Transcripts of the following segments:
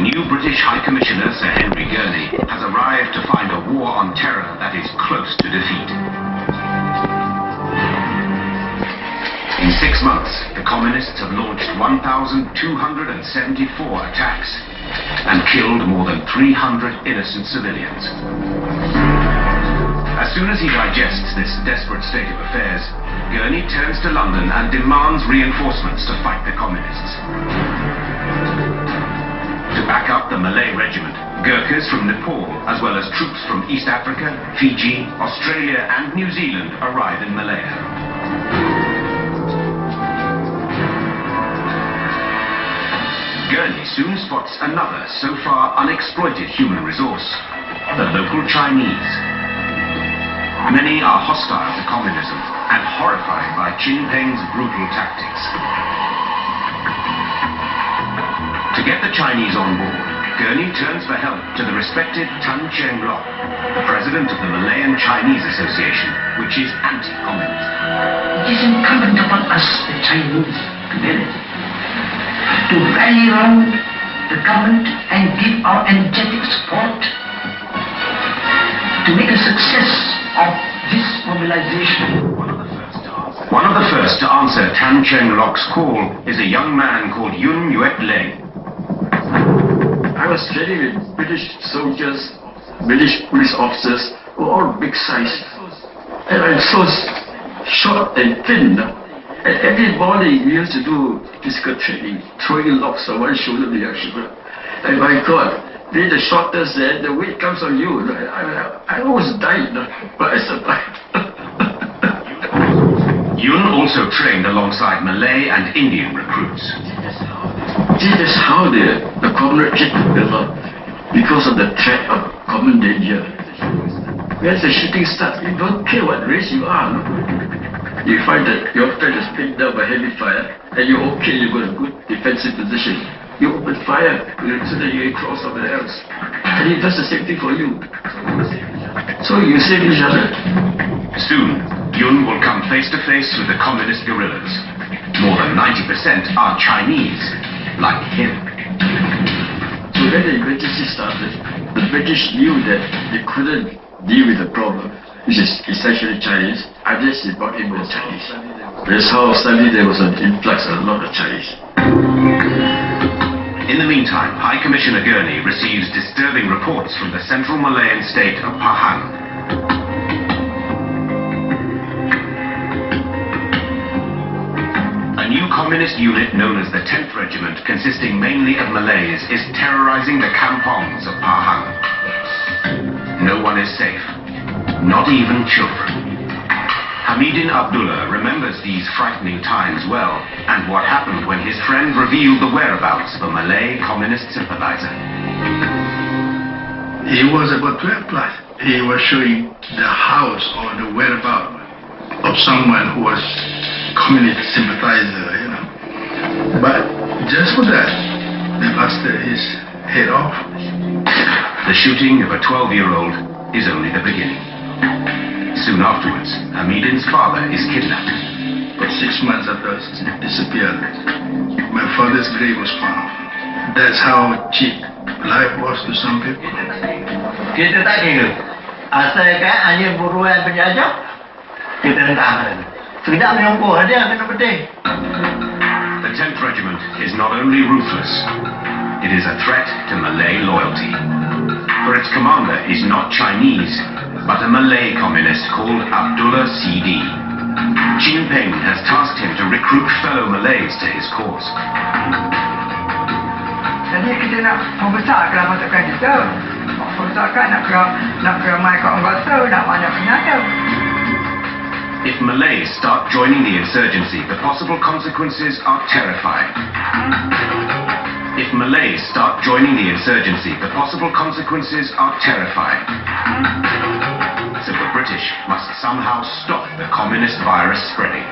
new British High Commissioner, Sir Henry Gurney, has arrived to find a war on terror that is close to defeat. In 6 months, the communists have launched 1,274 attacks and killed more than 300 innocent civilians. As soon as he digests this desperate state of affairs, Gurney turns to London and demands reinforcements to fight the communists. To back up the Malay regiment, Gurkhas from Nepal, as well as troops from East Africa, Fiji, Australia and New Zealand arrive in Malaya. Gurney soon spots another so far unexploited human resource, the local Chinese. Many are hostile to communism and horrified by Jinping's brutal tactics. To get the Chinese on board, Gurney turns for help to the respected Tan Cheng Lock, the president of the Malayan Chinese Association, which is anti-communist. It is incumbent upon us, the Chinese community, to rally around the government and give our energetic support to make a success of this mobilization. One of the first to answer Tan Cheng Lok's call is a young man called Yun Yuet Lei. I was training with British soldiers, British police officers, who were all big size. And I'm so short and thin. And every morning we used to do physical training, throwing locks on one shoulder to the other shoulder. And my God, being the shortest there, the weight comes on you. I almost died, but I survived. Yun also trained alongside Malay and Indian recruits. This is how the comrade get developed, because of the threat of common danger. When the shooting starts, you don't care what race you are. No? You find that your friend is pinned down by heavy fire, and you're okay, you've got a good defensive position. You open fire, so that you cross somebody else. And he does the same thing for you. So you save each other. Soon, Yun will come face to face with the communist guerrillas. More than 90% are Chinese, like him. So when the emergency started, the British knew that they couldn't deal with the problem, which is essentially Chinese, unless they brought in more Chinese. That's how suddenly there was an influx of a lot of Chinese. In the meantime, High Commissioner Gurney receives disturbing reports from the central Malayan state of Pahang. A new communist unit known as the 10th Regiment, consisting mainly of Malays, is terrorizing the kampongs of Pahang. No one is safe, not even children. Hamidin Abdullah remembers these frightening times well, and what happened when his friend revealed the whereabouts of a Malay communist sympathizer. He was about 12 plus. He was showing the house or the whereabouts of someone who was communist sympathizer, you know. But just for that, they busted his head off. The shooting of a 12-year-old is only the beginning. Soon afterwards, Hamidin's father is kidnapped. For 6 months after he disappeared, my father's grave was found. That's how cheap life was to some people. Kita tak kira. Asalkan hanya buruan penjajah, kita hentakkan. Tidak menyongkong dia kena penting. The 10th Regiment is not only ruthless, it is a threat to Malay loyalty. For its commander is not Chinese, but a Malay communist called Abdullah CD. Jinping has tasked him to recruit fellow Malays to his cause. Jadi kita nak membesarkan pasukan kita, membesarkan nak keramaikan anggota, nak banyak penyata. If Malays start joining the insurgency, the possible consequences are terrifying. If Malays start joining the insurgency, the possible consequences are terrifying. So the British must somehow stop the communist virus spreading.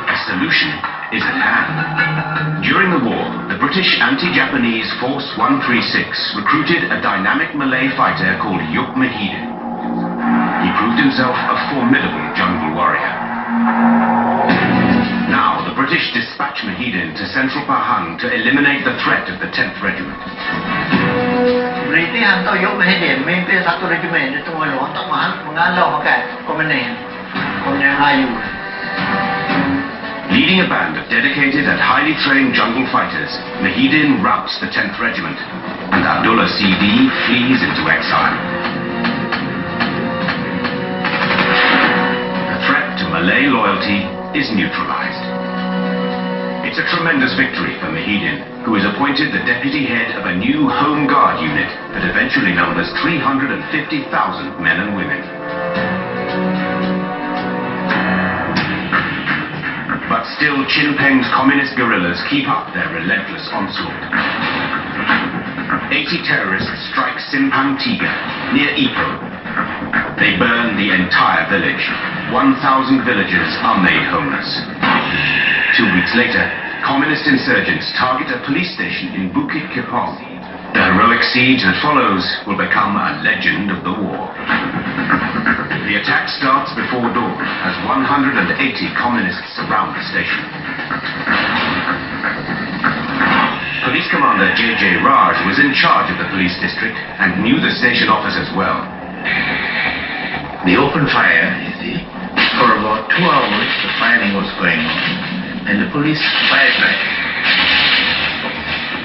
A solution is at hand. During the war, the British anti-Japanese Force 136 recruited a dynamic Malay fighter called Yuk Mahidin. He proved himself a formidable jungle warrior. Now the British dispatched Mahidin to central Pahang to eliminate the threat of the 10th Regiment. British hantar yuk Mahidin, memimpin satu regimen di Tengah Luar untuk mengalau Komunis Melayu. Leading a band of dedicated and highly trained jungle fighters, Mahidin routs the 10th Regiment, and Abdullah CD flees into exile. The threat to Malay loyalty is neutralized. It's a tremendous victory for Mahidin, who is appointed the deputy head of a new Home Guard unit that eventually numbers 350,000 men and women. But still, Chin Peng's communist guerrillas keep up their relentless onslaught. 80 terrorists strike Simpang Tiga, near Ipoh. They burn the entire village. 1,000 villagers are made homeless. 2 weeks later, communist insurgents target a police station in Bukit Kepong. The heroic siege that follows will become a legend of the war. The attack starts before dawn as 180 communists surround the station. Police Commander J.J. Raj was in charge of the police district and knew the station officers well. They opened fire, you see. For about 2 hours the firing was going on, and the police fired back.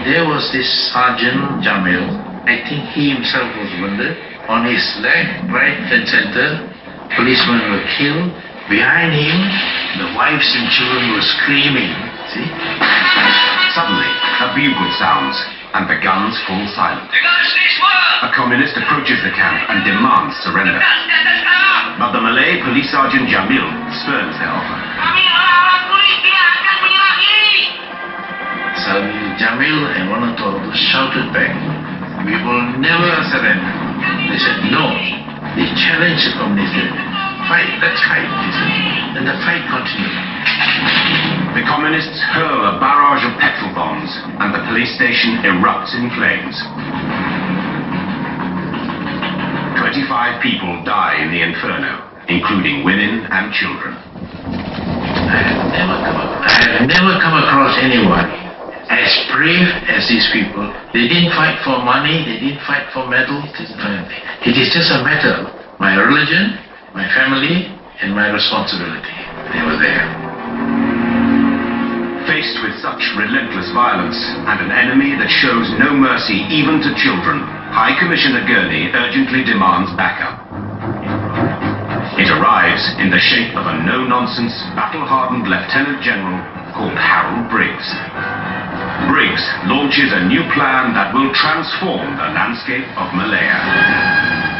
There was this Sergeant Jamil. I think he himself was wounded. On his leg, right and center, policemen were killed. Behind him, the wives and children were screaming. See? Suddenly, a bugle sounds, and the guns fall silent. A communist approaches the camp and demands surrender. But the Malay Police Sergeant Jamil spurns their offer. Sergeant Jamil and one or two others shouted back, "We will never surrender." They said no. They challenged the communists. Fight, let's fight, they said. And the fight continued. The communists hurl a barrage of petrol bombs, and the police station erupts in flames. 25 people die in the inferno, including women and children. I have never come across anyone as brave as these people. They didn't fight for money, they didn't fight for medals. It is just a matter of my religion, my family, and my responsibility. They were there. Faced with such relentless violence and an enemy that shows no mercy even to children, High Commissioner Gurney urgently demands backup. It arrives in the shape of a no-nonsense, battle-hardened Lieutenant General called Harold Briggs. Briggs launches a new plan that will transform the landscape of Malaya.